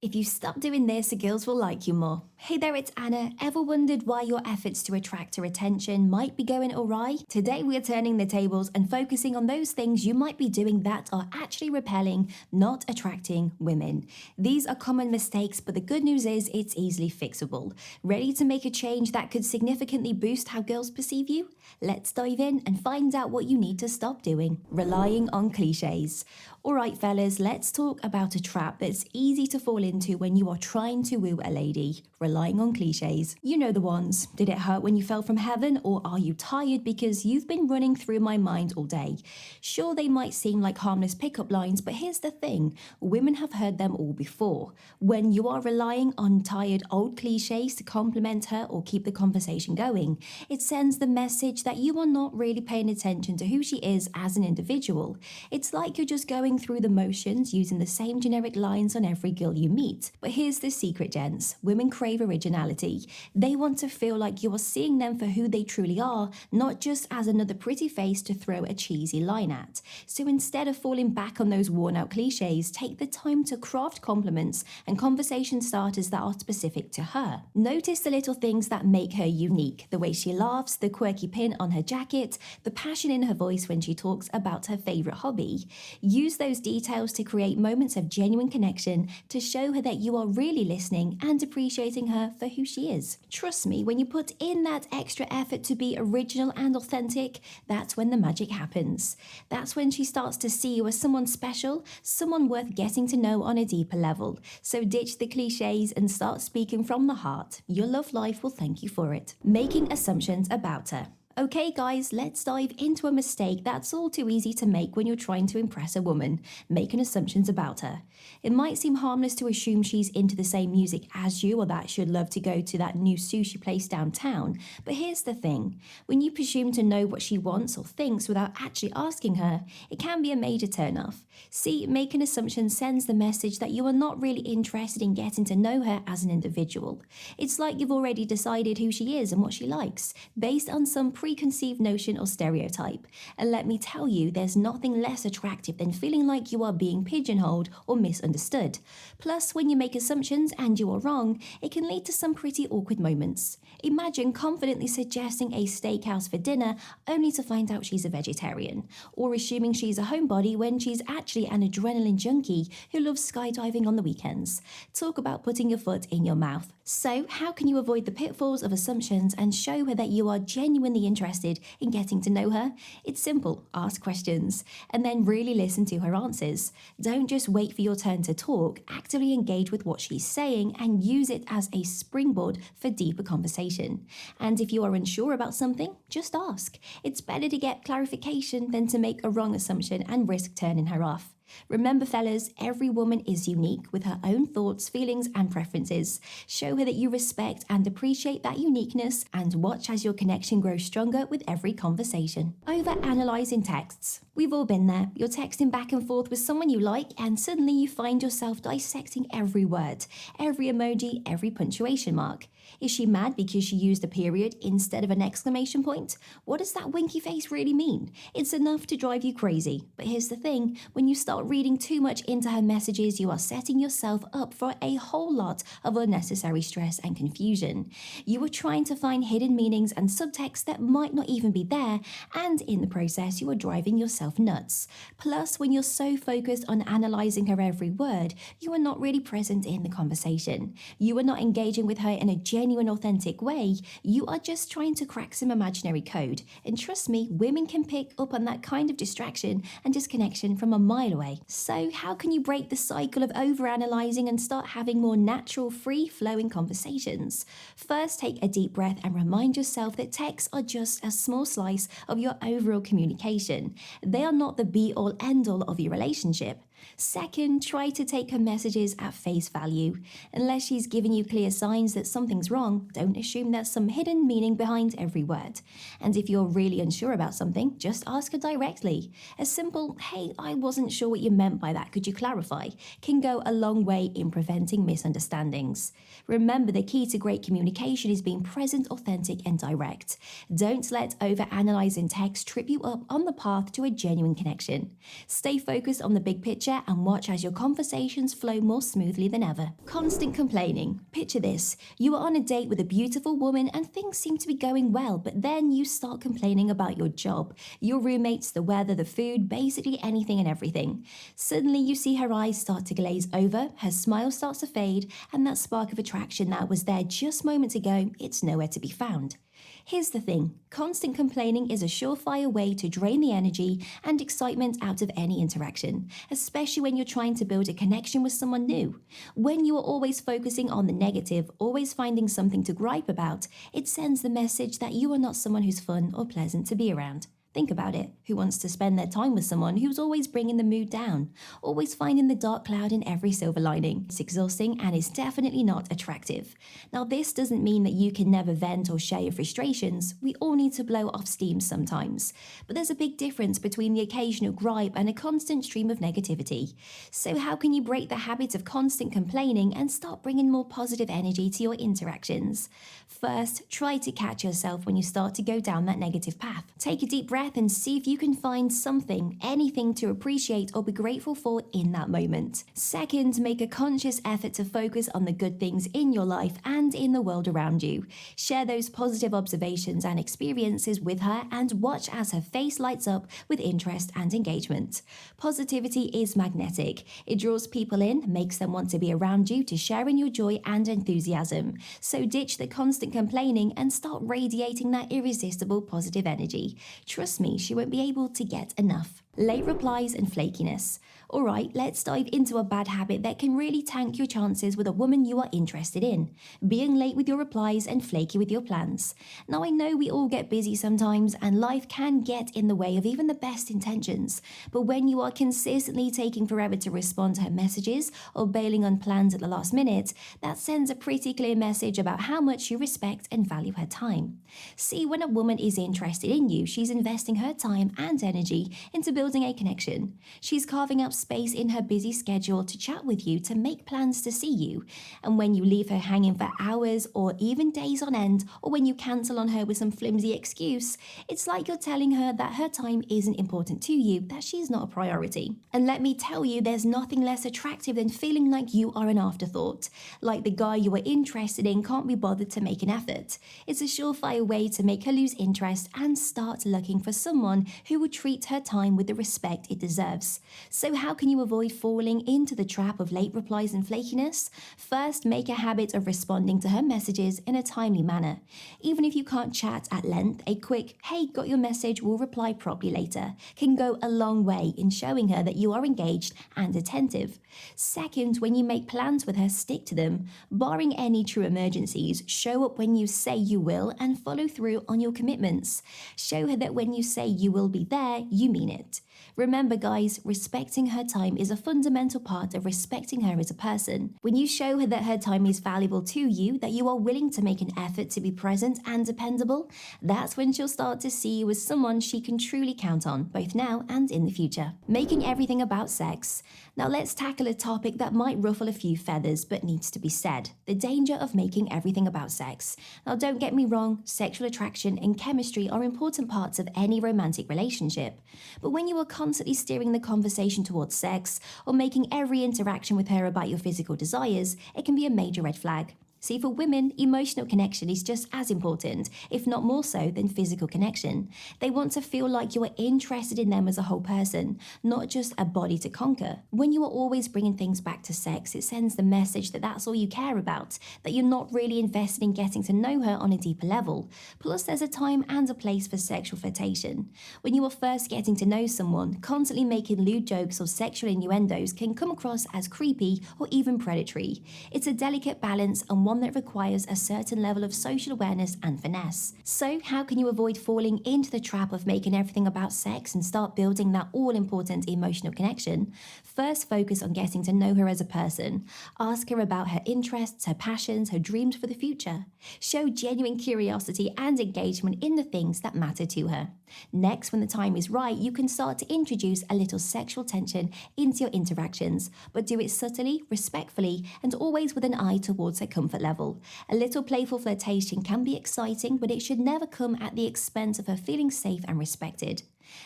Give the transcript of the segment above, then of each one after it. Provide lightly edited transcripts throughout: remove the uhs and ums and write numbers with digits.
If you stop doing this, the girls will like you more. Hey there, it's Anna. Ever wondered why your efforts to attract her attention might be going awry? Today we are turning the tables and focusing on those things you might be doing that are actually repelling, not attracting women. These are common mistakes, but the good news is it's easily fixable. Ready to make a change that could significantly boost how girls perceive you? Let's dive in and find out what you need to stop doing. Relying on cliches. Alright fellas, let's talk about a trap that's easy to fall into when you are trying to woo a lady. Relying on cliches. You know the ones. Did it hurt when you fell from heaven, or are you tired because you've been running through my mind all day? Sure, they might seem like harmless pickup lines, but here's the thing. Women have heard them all before. When you are relying on tired old cliches to compliment her or keep the conversation going, it sends the message that you are not really paying attention to who she is as an individual. It's like you're just going through the motions using the same generic lines on every girl you meet. But here's the secret, gents. Women crave originality. They want to feel like you are seeing them for who they truly are, not just as another pretty face to throw a cheesy line at. So instead of falling back on those worn-out cliches, take the time to craft compliments and conversation starters that are specific to her. Notice the little things that make her unique, the way she laughs, the quirky pin on her jacket, the passion in her voice when she talks about her favorite hobby. Use those details to create moments of genuine connection to show her that you are really listening and appreciating her for who she is. Trust me, when you put in that extra effort to be original and authentic, that's when the magic happens. That's when she starts to see you as someone special, someone worth getting to know on a deeper level. So ditch the cliches and start speaking from the heart. Your love life will thank you for it. Making assumptions about her. Okay guys, let's dive into a mistake that's all too easy to make when you're trying to impress a woman, making assumptions about her. It might seem harmless to assume she's into the same music as you or that she'd love to go to that new sushi place downtown, but here's the thing. When you presume to know what she wants or thinks without actually asking her, it can be a major turnoff. See, making assumptions sends the message that you are not really interested in getting to know her as an individual. It's like you've already decided who she is and what she likes, based on some preconceived notion or stereotype. And let me tell you, there's nothing less attractive than feeling like you are being pigeonholed or misunderstood. Plus, when you make assumptions and you are wrong, it can lead to some pretty awkward moments. Imagine confidently suggesting a steakhouse for dinner only to find out she's a vegetarian, or assuming she's a homebody when she's actually an adrenaline junkie who loves skydiving on the weekends. Talk about putting your foot in your mouth. So, how can you avoid the pitfalls of assumptions and show her that you are genuinely interested in getting to know her? It's simple. Ask questions and then really listen to her answers. Don't just wait for your turn to talk. Actively engage with what she's saying and use it as a springboard for deeper conversation. And if you are unsure about something, just ask. It's better to get clarification than to make a wrong assumption and risk turning her off. Remember fellas, every woman is unique with her own thoughts, feelings and preferences. Show her that you respect and appreciate that uniqueness and watch as your connection grows stronger with every conversation. Over-analyzing texts. We've all been there. You're texting back and forth with someone you like and suddenly you find yourself dissecting every word, every emoji, every punctuation mark. Is she mad because she used a period instead of an exclamation point? What does that winky face really mean? It's enough to drive you crazy. But here's the thing, when you start reading too much into her messages, you are setting yourself up for a whole lot of unnecessary stress and confusion. You are trying to find hidden meanings and subtext that might not even be there, and in the process, you are driving yourself nuts. Plus, when you're so focused on analyzing her every word, you are not really present in the conversation. You are not engaging with her in a genuine, authentic way. You are just trying to crack some imaginary code. And trust me, women can pick up on that kind of distraction and disconnection from a mile away. So how can you break the cycle of overanalyzing and start having more natural, free-flowing conversations? First, take a deep breath and remind yourself that texts are just a small slice of your overall communication. They are not the be-all, end-all of your relationship. Second, try to take her messages at face value. Unless she's giving you clear signs that something's wrong, don't assume there's some hidden meaning behind every word. And if you're really unsure about something, just ask her directly. A simple, "Hey, I wasn't sure what you meant by that, could you clarify?" can go a long way in preventing misunderstandings. Remember, the key to great communication is being present, authentic, and direct. Don't let overanalyzing text trip you up on the path to a genuine connection. Stay focused on the big picture structure and watch as your conversations flow more smoothly than ever. Constant complaining. Picture this. You are on a date with a beautiful woman and things seem to be going well, but then you start complaining about your job, your roommates, the weather, the food, basically anything and everything. Suddenly you see her eyes start to glaze over, her smile starts to fade, and that spark of attraction that was there just moments ago, it's nowhere to be found. Here's the thing, constant complaining is a surefire way to drain the energy and excitement out of any interaction, especially when you're trying to build a connection with someone new. When you are always focusing on the negative, always finding something to gripe about, it sends the message that you are not someone who's fun or pleasant to be around. Think about it. Who wants to spend their time with someone who's always bringing the mood down, always finding the dark cloud in every silver lining? It's exhausting and is definitely not attractive. Now, this doesn't mean that you can never vent or share your frustrations. We all need to blow off steam sometimes. But there's a big difference between the occasional gripe and a constant stream of negativity. So how can you break the habit of constant complaining and start bringing more positive energy to your interactions? First, try to catch yourself when you start to go down that negative path. Take a deep breath and see if you can find something, anything to appreciate or be grateful for in that moment. Second, make a conscious effort to focus on the good things in your life and in the world around you. Share those positive observations and experiences with her and watch as her face lights up with interest and engagement. Positivity is magnetic. It draws people in, makes them want to be around you to share in your joy and enthusiasm. So ditch the constant complaining and start radiating that irresistible positive energy. Trust me, she won't be able to get enough. Late replies and flakiness. Alright, let's dive into a bad habit that can really tank your chances with a woman you are interested in. Being late with your replies and flaky with your plans. Now, I know we all get busy sometimes and life can get in the way of even the best intentions. But when you are consistently taking forever to respond to her messages or bailing on plans at the last minute, that sends a pretty clear message about how much you respect and value her time. See, when a woman is interested in you, she's investing her time and energy into building a connection. She's carving out space in her busy schedule to chat with you, to make plans to see you. And when you leave her hanging for hours or even days on end, or when you cancel on her with some flimsy excuse, it's like you're telling her that her time isn't important to you, that she's not a priority. And let me tell you, there's nothing less attractive than feeling like you are an afterthought, like the guy you are interested in can't be bothered to make an effort. It's a surefire way to make her lose interest and start looking for someone who would treat her time with the respect it deserves. So how can you avoid falling into the trap of late replies and flakiness? First, make a habit of responding to her messages in a timely manner. Even if you can't chat at length, a quick, "Hey, got your message, we'll reply properly later," can go a long way in showing her that you are engaged and attentive. Second, when you make plans with her, stick to them. Barring any true emergencies, show up when you say you will and follow through on your commitments. Show her that when you say you will be there, you mean it. Remember, guys, respecting her time is a fundamental part of respecting her as a person. When you show her that her time is valuable to you, that you are willing to make an effort to be present and dependable, that's when she'll start to see you as someone she can truly count on, both now and in the future. Making everything about sex. Now let's tackle a topic that might ruffle a few feathers but needs to be said: the danger of making everything about sex. Now don't get me wrong, sexual attraction and chemistry are important parts of any romantic relationship. But when you are constantly steering the conversation towards sex or making every interaction with her about your physical desires, it can be a major red flag. See, for women, emotional connection is just as important, if not more so, than physical connection. They want to feel like you are interested in them as a whole person, not just a body to conquer. When you are always bringing things back to sex, it sends the message that that's all you care about, that you're not really invested in getting to know her on a deeper level. Plus, there's a time and a place for sexual flirtation. When you are first getting to know someone, constantly making lewd jokes or sexual innuendos can come across as creepy or even predatory. It's a delicate balance and one that requires a certain level of social awareness and finesse. So how can you avoid falling into the trap of making everything about sex and start building that all-important emotional connection? First, focus on getting to know her as a person. Ask her about her interests, her passions, her dreams for the future. Show genuine curiosity and engagement in the things that matter to her. Next, when the time is right, you can start to introduce a little sexual tension into your interactions, but do it subtly, respectfully, and always with an eye towards her comfort level. A little playful flirtation can be exciting, but it should never come at the expense of her feeling safe and respected.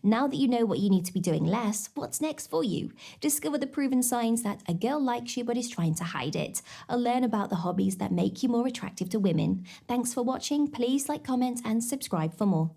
Now that you know what you need to be doing less, what's next for you? Discover the proven signs that a girl likes you but is trying to hide it. Or learn about the hobbies that make you more attractive to women. Thanks for watching. Please like, comment, and subscribe for more.